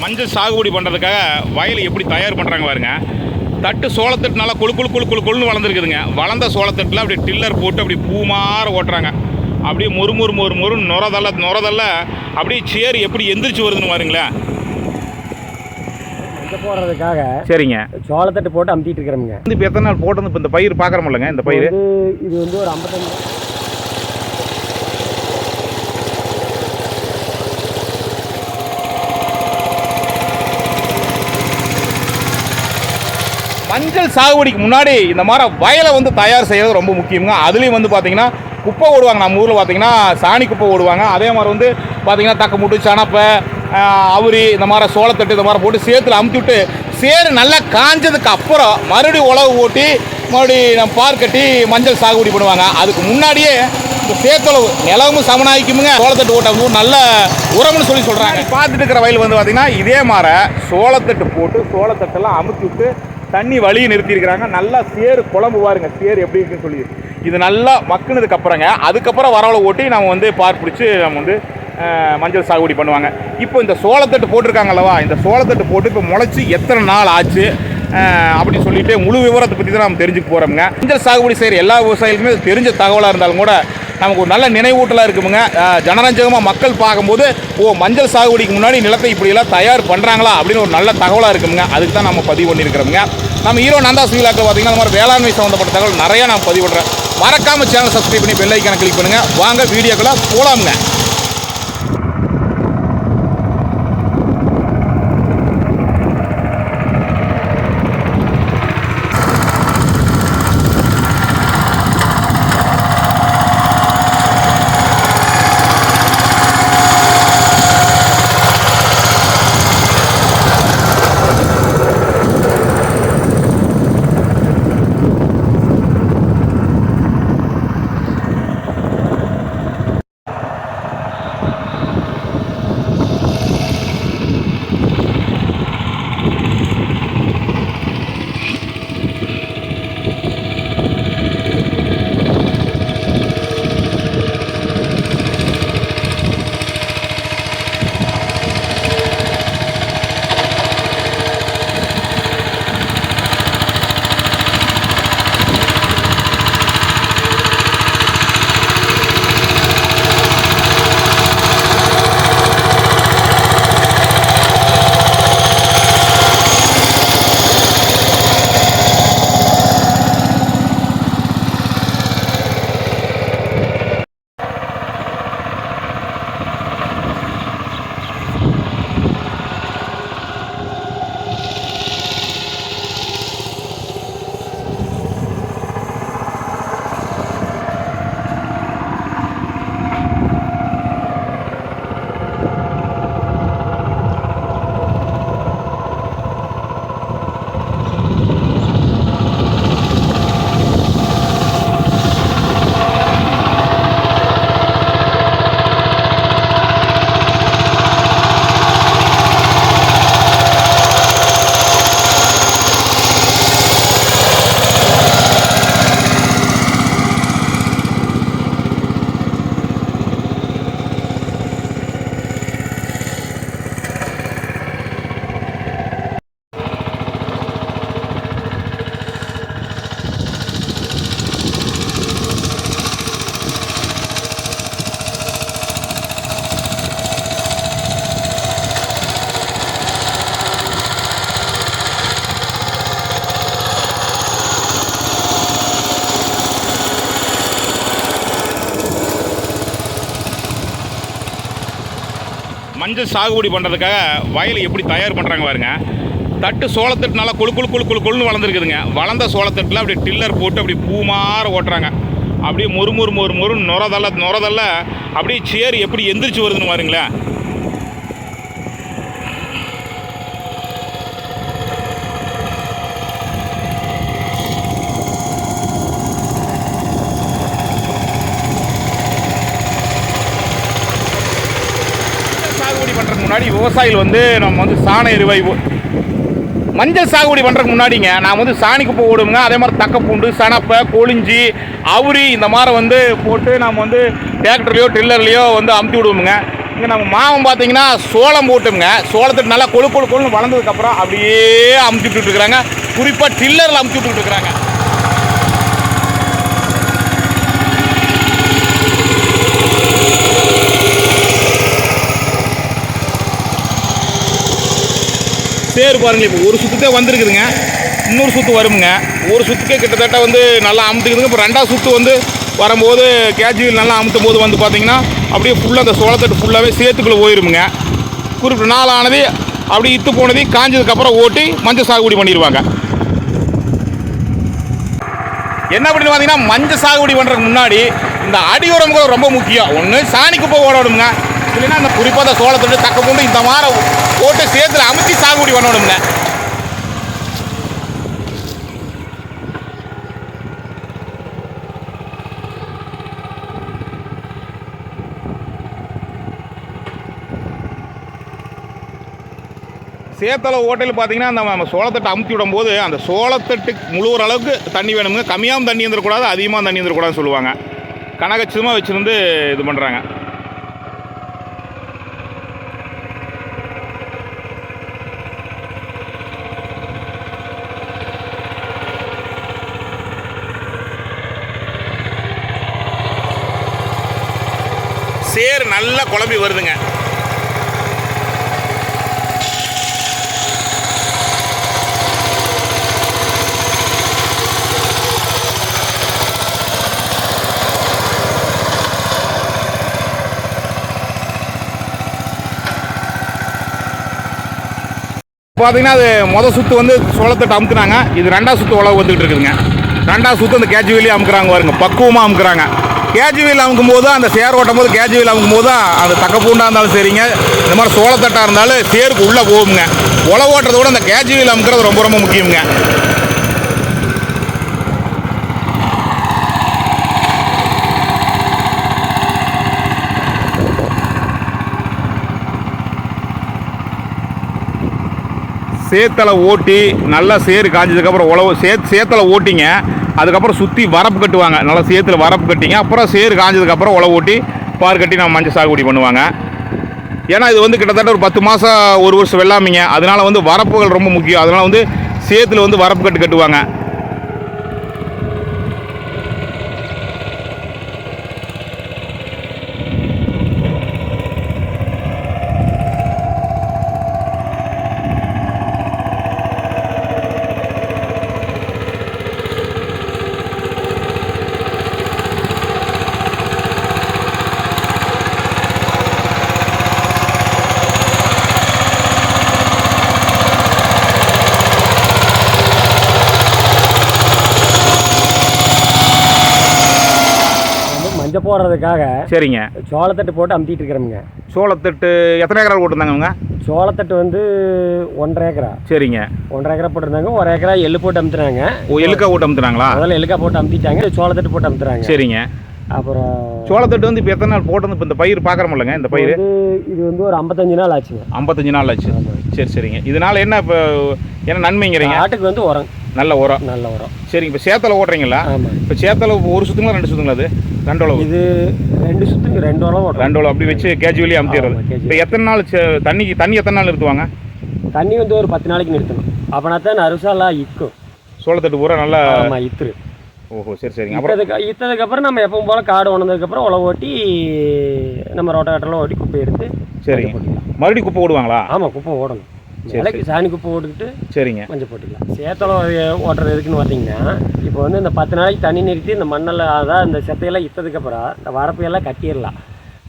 மஞ்சள் சாகுபடி பண்ணுறதுக்காக வயலை எப்படி தயார் பண்ணுறாங்க பாருங்க. தட்டு சோளத்தட்டு நல்லா கொழுன்னு வளர்ந்துருக்குதுங்க. வளர்ந்த சோளத்தட்டில் அப்படி டில்லர் போட்டு அப்படி பூமாற ஓட்டுறாங்க. அப்படியே மொறு நுரதல்ல அப்படியே சேர் எப்படி எந்திரிச்சு வருதுன்னு பாருங்களேன். போடுறதுக்காக சரிங்க, சோளத்தட்டு போட்டு அமுத்திட்டு இருக்கிறோம்ங்க. இப்போ எத்தனை நாள் போட்டு இப்போ இந்த பயிர் பார்க்குறோம்லங்க. இந்த பயிர் இது வந்து ஒரு 55 மஞ்சள் சாகுபடிக்கு முன்னாடி இந்த மாதிரி வயலை வந்து தயார் செய்யறது ரொம்ப முக்கியங்க. அதுலேயும் வந்து பார்த்தீங்கன்னா குப்பை ஓடுவாங்க. நம்ம ஊரில் பார்த்தீங்கன்னா சாணி குப்பை ஓடுவாங்க. அதே மாதிரி வந்து பார்த்தீங்கன்னா தக்க மூட்டு சனப்பை அவுரி இந்த மாதிரி சோளத்தட்டு இந்த மாதிரி போட்டு சேத்துல அமுத்தி விட்டு சேறு நல்லா காஞ்சதுக்கு அப்புறம் மறுபடியும் உழவு ஓட்டி மறுபடியும் நம்ம பார் கட்டி மஞ்சள் சாகுபடி பண்ணுவாங்க. அதுக்கு முன்னாடியே இந்த சேத்தளவு நிலவும் சமனாய்க்குமுங்க. சோளத்தட்டு ஓட்ட நல்ல உரம்னு சொல்கிறாங்க. பார்த்துட்டு இருக்கிற வயல் வந்து பார்த்தீங்கன்னா இதே மாதிரி சோளத்தட்டு போட்டு சோளத்தட்டெல்லாம் அமுத்தி விட்டு தண்ணி வழியை நிறுத்தியிருக்கிறாங்க. நல்லா சேறு குழம்பு பாருங்க, சேறு எப்படி இருக்குன்னு சொல்லி இது நல்லா மக்குனதுக்கு அப்புறங்க அதுக்கப்புறம் வரவளை ஓட்டி நம்ம வந்து பார் பிடிச்சி நம்ம வந்து மஞ்சள் சாகுபடி பண்ணுவாங்க. இப்போ இந்த சோளத்தட்டு போட்டிருக்காங்கல்லவா, இந்த சோளத்தட்டு போட்டு இப்போ முளைச்சி எத்தனை நாள் ஆச்சு அப்படின்னு சொல்லிட்டு முழு விவரத்தை பற்றி தான் நம்ம தெரிஞ்சுக்க போகிறோமுங்க. மஞ்சள் சாகுபடி செய்கிற எல்லா விவசாயிகளுக்குமே தெரிஞ்ச தகவலாக இருந்தாலும் கூட நமக்கு ஒரு நல்ல நினைவூட்டலாக இருக்குமுங்க. ஜனரஞ்சகமாக மக்கள் பார்க்கும்போது மஞ்சள் சாகுபடிக்கு முன்னாடி நிலத்தை இப்படியெல்லாம் தயார் பண்ணுறாங்களா அப்படின்னு ஒரு நல்ல தகவலாக இருக்குமுங்க. அதுக்கு தான் நம்ம பதிவு பண்ணியிருக்கிறோமுங்க. நம்ம ஹீரோ நந்தாஸ் விழாக்கள் பார்த்தீங்கன்னா இந்த மாதிரி வேளாண்மை சம்மந்தப்பட்ட தகவல் நிறையா நான் பதிவு பண்ணுறேன். மறக்காமல் சேனல் சப்ஸ்கிரைப் பண்ணி பெல் ஐக்கானை கிளிக் பண்ணுங்கள். வாங்க வீடியோக்குள்ளே போகலாமுங்க. மஞ்சள் சாகுபடி பண்ணுறதுக்காக வயலை எப்படி தயார் பண்ணுறாங்க பாருங்க. தட்டு சோளத்தட்டு நல்லா கொழுன்னு வளர்ந்துருக்குதுங்க. வளர்ந்த சோளத்தட்டில் அப்படி டில்லர் போட்டு அப்படி பூமாற ஓட்டுறாங்க. அப்படியே மொறு நுரதல்ல அப்படியே சேர் எப்படி எந்திரிச்சு வருதுன்னு பாருங்களேன். பண்ணுறதுக்கு முன்னாடி விவசாயிகள் வந்து நம்ம வந்து சாண எரிவாயு மஞ்சள் சாகுபடி பண்ணுறதுக்கு முன்னாடிங்க நான் வந்து சாணி குப்பை ஓடுவோங்க. அதே மாதிரி தக்கப்பூண்டு சனப்பை கொழிஞ்சி அவுரி இந்த மாதிரி வந்து போட்டு நம்ம வந்து டிராக்டர்லையோ ட்ரில்லர்லையோ வந்து அமுத்தி விடுவோமுங்க. இங்கே நம்ம மாவன் பார்த்தீங்கன்னா சோளம் போட்டுங்க, சோளத்துட்டு நல்லா கொழு கொழு கொழுன்னு வளர்ந்ததுக்கப்புறம் அப்படியே அமுச்சு விட்டுட்டு இருக்கிறாங்க. குறிப்பாக டில்லரில் அமுச்சு விட்டுட்டு இருக்கிறாங்க. சேரு பாருங்க, இப்போ ஒரு சுற்றுக்கே வந்துருக்குதுங்க, இன்னொரு சுற்று வருமுங்க. ஒரு சுற்றுக்கே கிட்டத்தட்ட வந்து நல்லா அமுத்துக்குதுங்க. இப்போ ரெண்டாவது சுற்று வந்து வரும்போது கேஜுவல் நல்லா அமுத்தும் போது வந்து பார்த்தீங்கன்னா அப்படியே ஃபுல்லாக அந்த சோளத்தட்டு ஃபுல்லாகவே சேத்துக்குள்ளே போயிருமுங்க. குறிப்பிட்ட நாள் ஆனது அப்படி இத்து போனது காஞ்சதுக்கப்புறம் ஓட்டி மஞ்சள் சாகுபடி பண்ணிடுவாங்க. என்ன அப்படின்னு பார்த்தீங்கன்னா மஞ்சள் சாகுபடி பண்ணுறதுக்கு முன்னாடி இந்த அடி உரமும் ரொம்ப முக்கியம். ஒன்று சாணி குப்பை ஓடணுங்க, இல்லைன்னா அந்த குறிப்பாக அந்த சோளத்தட்டு தக்க போட்டு இந்த மாதிரி போட்டு சேத்துல அமுத்தி சாகுபடி பண்ணணுங்க. சேத்தலை ஓட்டையில் பார்த்தீங்கன்னா நம்ம சோளத்தட்டை அமுத்தி விடும்போது அந்த சோளத்தட்டுக்கு முழுகிற அளவுக்கு தண்ணி வேணுங்க. கம்மியாகவும் தண்ணி இருந்துடக்கூடாது, அதிகமாக தண்ணி இருந்துடக்கூடாதுன்னு சொல்லுவாங்க. கனகச்சிதமாக வச்சுருந்து இது பண்ணுறாங்க. சேர் நல்லா குழம்பி வருதுங்க. பார்த்தீங்கன்னா அது மொதல் சுற்று வந்து சோளத்தட்டு அமுக்குனாங்க, இது ரெண்டாவது சுற்று உழவு வந்துகிட்டு இருக்குதுங்க. ரெண்டாவது சுற்று அந்த கேஜுவலி அமுக்குறாங்க பாருங்க, பக்குவமாக அமுக்குறாங்க. கேஜுவல் அமுக்கும் போது அந்த சேர் ஓட்டும் போது கேஜுவல் அமுக்கும் போது தான் அந்த தக்க பூண்டாக இருந்தாலும் சரிங்க, இந்த மாதிரி சோளத்தட்டாக இருந்தாலும் சேருக்கு உள்ளே போகுங்க. உழவு ஓட்டுறத விட அந்த கேஜுவல் அமுக்கிறது ரொம்ப ரொம்ப முக்கியங்க. சேத்தலை ஓட்டி நல்லா சேறு காய்ஞ்சதுக்கப்புறம் உழவு சேத்தலை ஓட்டிங்க, அதுக்கப்புறம் சுற்றி வரப்பு கட்டுவாங்க. நல்லா சேத்துல வரப்பு கட்டிங்க, அப்புறம் சேறு காய்ஞ்சதுக்கப்புறம் உழவு ஓட்டி பார் கட்டி நம்ம மஞ்சள் சாகுபடி பண்ணுவாங்க. ஏன்னா இது வந்து கிட்டத்தட்ட ஒரு 10 மாதம் ஒரு வருஷம் வெள்ளாமிங்க, அதனால வந்து வரப்புகள் ரொம்ப முக்கியம். அதனால வந்து சேத்துல வந்து வரப்பு கட்டுவாங்க. மஞ்சள் போடுறதுக்காக சரிங்க, சோளத்தட்டு போட்டு அமுத்திட்டு இருக்கிறோமுங்க. சோளத்தட்டு எத்தனை ஏக்கரா போட்டுருந்தாங்க? சோளத்தட்டு வந்து 1.5 ஏக்கரா. சரிங்க, 1.5 ஏக்கரா போட்டிருந்தாங்க. 1 ஏக்கரா எள்ளு போட்டு அமுத்துறாங்க. ஓ, எள்ளுக்கா போட்டு அமுத்துறாங்களா? முதல்ல எள்ளுக்கா போட்டு அமுத்திட்டாங்க, சோளத்தட்டு போட்டு அமுத்துறாங்க. சரிங்க. அப்புறம் சோளத்தட்டு வந்து இப்போ எத்தனை நாள் போட்டு இப்போ இந்த பயிர் பார்க்குறோமில்லங்க, இந்த பயிர் இது வந்து ஒரு 55 நாள் ஆச்சுங்க. 55 நாள் ஆச்சு. சரி சரிங்க. இதனால என்ன இப்போ என்ன நன்மைங்கிறீங்க? ஆட்டுக்கு வந்து உரம், நல்ல உரம். நல்ல உரம். சரிங்க. இப்போ சேத்தலை ஓட்டுறீங்களா? ஆமாம். இப்போ சேத்தலை ஒரு சுற்றுங்களா 2 சுற்றுங்களா? அது 2 உழவு. இது 2 சுற்றுக்கு 2 உழவு ஓட்டுறோம். 2 உழவு அப்படி வச்சு கேஜுவலி அமுத்திடுறது. இப்போ எத்தனை நாள் தண்ணி எத்தனை நாள் நிறுத்துவாங்க? தண்ணி வந்து ஒரு 10 நாளைக்கு நிறுத்தணும். அப்போனா தான் நறுசாலாம் இக்கும். சோளத்தட்டு பூரா நல்லா இத்துரு. ஓஹோ, சரி சரிங்க. அப்புறம் இத்ததுக்கப்புறம் நம்ம எப்பவும் போல் காடு உணர்ந்ததுக்கப்புறம் உழவு ஓட்டி நம்ம ரோட்டோட்டெல்லாம் ஓட்டி குப்பை எடுத்து சரிங்க போட்டிக்கலாம். மறுபடியும் குப்பை ஓடுவாங்களா? ஆமாம், குப்பை ஓடணும். வேலைக்கு சாணி குப்பை ஓட்டுக்கிட்டு சரிங்க மஞ்சள் போட்டுக்கலாம். சேத்தலை ஓட்டுறது எதுக்குன்னு பார்த்தீங்கன்னா, இப்போ வந்து இந்த 10 நாளைக்கு தண்ணி நிறுத்தி இந்த மண்ணெல்லாம், அதாவது இந்த செத்தையெல்லாம் இத்ததுக்கப்புறம் இந்த வரப்பையெல்லாம் கட்டிடலாம்.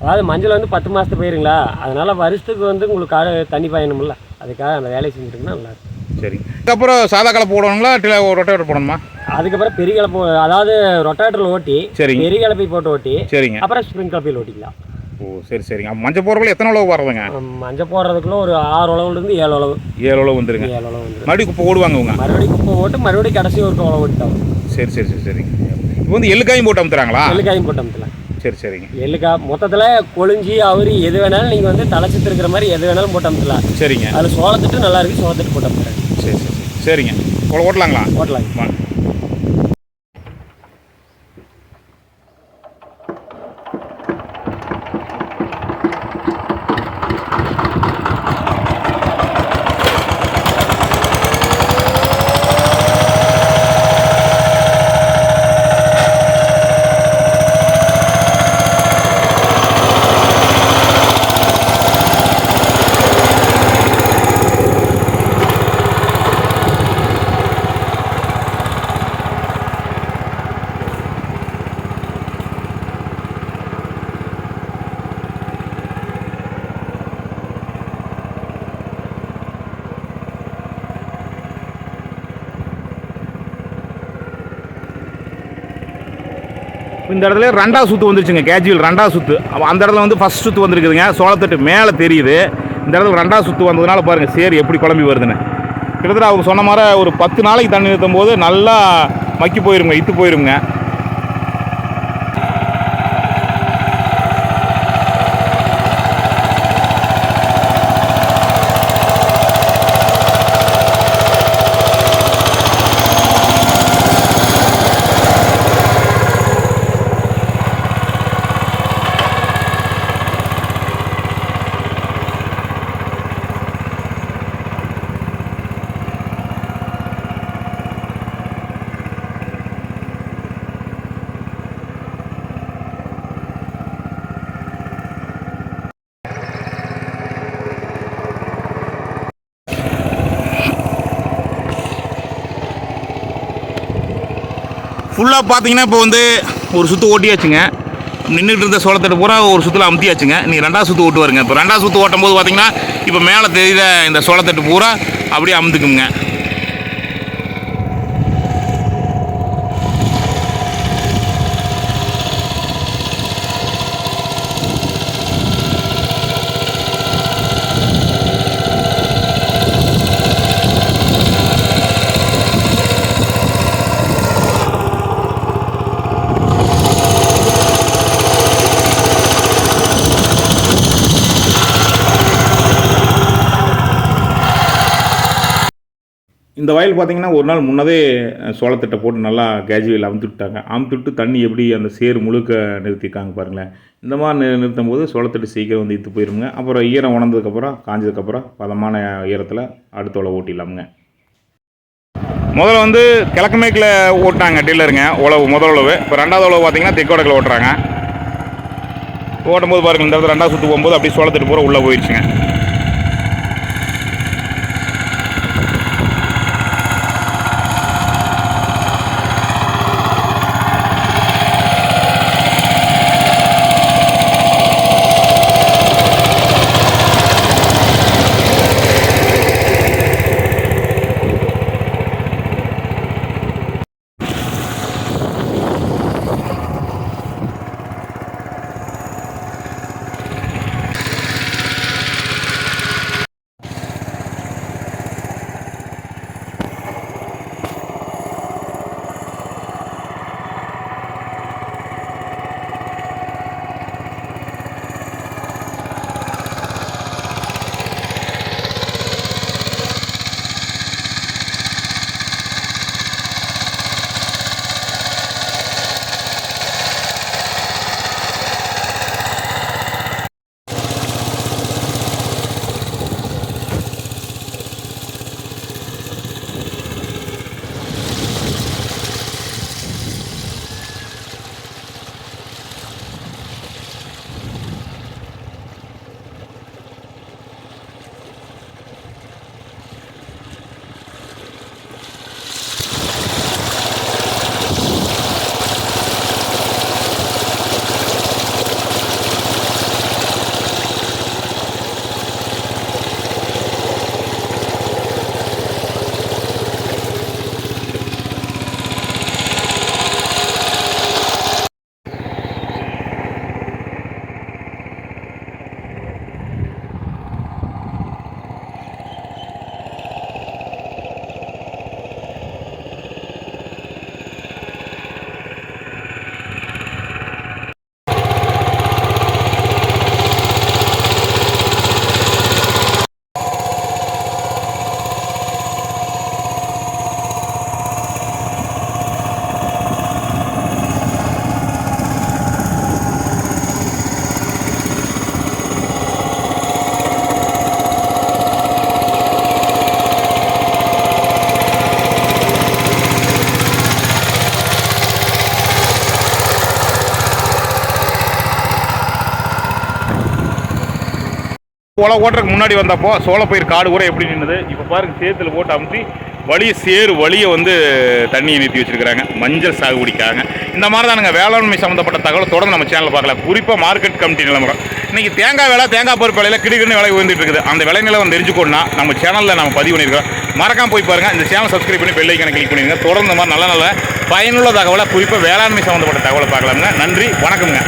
அதாவது மஞ்சள் வந்து 10 மாதத்துக்கு போயிருங்களா, அதனால் வருஷத்துக்கு வந்து உங்களுக்கு காடு தண்ணி பாயணும்ல, அதுக்காக அந்த வேலையை செஞ்சுட்டுங்கன்னா நல்லாயிருக்கும். சரிங்க. அதுக்கப்புறம் சாதா கலப்பு போடணுங்களா, ரொட்டேட்டர் போடணுமா? அதுக்கப்புறம் பெரிய கலப்பு, அதாவது ரொட்டேட்டரில் ஓட்டி சரிங்க, பெரிய கலப்பை போட்டு ஓட்டி சரிங்க, அப்புறம் ஸ்ப்ரிங் கலப்பையில் ஓட்டிக்கலாம். ஓ சரி சரிங்க. மஞ்சள் போடுறதுக்குள்ள எத்தனை உழவு வரதுங்க? மஞ்சள் போடுறதுக்குள்ள ஒரு 6 உழவுலேருந்து 7 உழவு. 7 உழவு வந்துருங்க. 7 உழவு வந்துடும். மறுபடியும் குப்பை ஓடுவாங்க அவங்க? மறுபடியும் குப்பை ஓட்டு மறுபடியும் கடைசி ஒரு உழவு ஓட்டிட்டாங்க. சரி சரி சரி சரிங்க. இப்போ வந்து எள்ளுக்காயும் போட்டு அமுத்துறாங்களா? எள்ளுக்காயும் போட்டு அமுத்தலாம். சரி சரிங்க. எள்ளுக்காய் மொத்தத்தில் கொழிஞ்சி அவரி எது வேணாலும் நீங்கள் வந்து தலைச்சிட்டு இருக்கிற மாதிரி எது வேணாலும் போட்டு அமுத்தலாம். சரிங்க. அதில் சோளத்தட்டு நல்லா இருக்குது, சோளத்தட்டு போட்டு அமுத்துறாங்க. சரி சரி சரிங்க. ஓட்டலாங்களா? ஓட்டலாங்க. வாங்க. இந்த இடத்துல 2வது சுற்று வந்துருச்சுங்க. கேஜுவல் 2வது சுற்று. அந்த இடத்துல வந்து ஃபஸ்ட் சுற்று வந்துருக்குதுங்க. சோளத்தட்டு மேலே தெரியுது. இந்த இடத்துல 2வது சுற்று வந்ததுனால பாருங்கள் சேர் எப்படி குழம்பி வருதுன்னு. கிட்டத்தட்ட அவங்க சொன்ன மாதிரி ஒரு 10 நாளைக்கு தண்ணி நிறுத்தும் போது நல்லா மக்கி போயிருங்க, இத்து போயிருங்க. ஃபுல்லாக பார்த்தீங்கன்னா இப்போ வந்து ஒரு சுற்று ஓட்டியாச்சுங்க. நின்றுட்டு இருந்த சோளத்தட்டு பூரா ஒரு சுற்றில் அமுத்தியாச்சுங்க. நீங்கள் 2வது சுற்று ஓட்டுவாருங்க. இப்போ 2வது சுற்று ஓட்டும் போது பார்த்தீங்கன்னா இப்போ மேலே தெரியுற இந்த சோளத்தட்டு பூரா அப்படியே அமுத்துக்குங்க. இந்த வயல் பார்த்தீங்கன்னா ஒரு நாள் முன்னதே சோளத்தட்டை போட்டு நல்லா கேஜுவல் அமுத்துட்டாங்க. அமுத்துட்டு தண்ணி எப்படி அந்த சேர் முழுக்க நிறுத்திருக்காங்க பாருங்களேன். இந்த மாதிரி நிறுத்தும் போது சோளத்தட்டு சீக்கிரம் வந்து இத்து போயிருங்க. அப்புறம் ஈரம் உணர்ந்ததுக்கப்புறம் காஞ்சதுக்கப்புறம் பதமான ஈரத்தில் அடுத்தோலை ஓட்டிடலாமுங்க. முதல்ல வந்து கிழக்கு மேற்கில் ஓட்டினாங்க டீலருங்க உழவு, முதல் உழவு. இப்போ 2வது உழவு பார்த்தீங்கன்னா தெற்கோடக்கில் ஓட்டுறாங்க. ஓட்டும்போது பாருங்கள், இந்த இடத்துல 2வது சுற்று போகும்போது அப்படியே சோளத்தட்டு பூரா உள்ளே போயிடுச்சுங்க. ஓட்டுறதுக்கு முன்னாடி வந்தப்போ சோளப்பயிர் காடு கூட எப்படி நின்றுது. இப்போ பாருங்கள் சேத்துல போட்டு அமுத்தி சேறு வழியை வந்து தண்ணியை நிறுத்தி வச்சிருக்கிறாங்க மஞ்சள் சாகுபடிக்காக. இந்த மாதிரி தானுங்க வேளாண்மை சம்மந்தப்பட்ட தகவல் தொடர்ந்து நம்ம சேனலில் பார்க்கலாம். குறிப்பாக மார்க்கெட் கமிட்டி நிலவரம். இன்றைக்கி தேங்காய் விலை, தேங்காய் பருப்பு விலையில் கிடுக்குன்னு விலை உயர்ந்துட்டு இருக்குது. அந்த விலை நிலவரம் தெரிஞ்சுக்கணும்னா நம்ம சேனலில் நம்ம பதிவு பண்ணியிருக்கோம். மறக்காம போய் பாருங்கள். இந்த சேனல் சப்ஸ்கிரைப் பண்ணி பெல் ஐக்கானை கிளிக் பண்ணிடுங்க. தொடர்ந்து இந்த மாதிரி நல்ல பயனுள்ள தகவலை குறிப்பாக வேளாண்மை சம்மந்தப்பட்ட தகவலை பார்க்கலாமுங்க. நன்றி, வணக்கம்ங்க.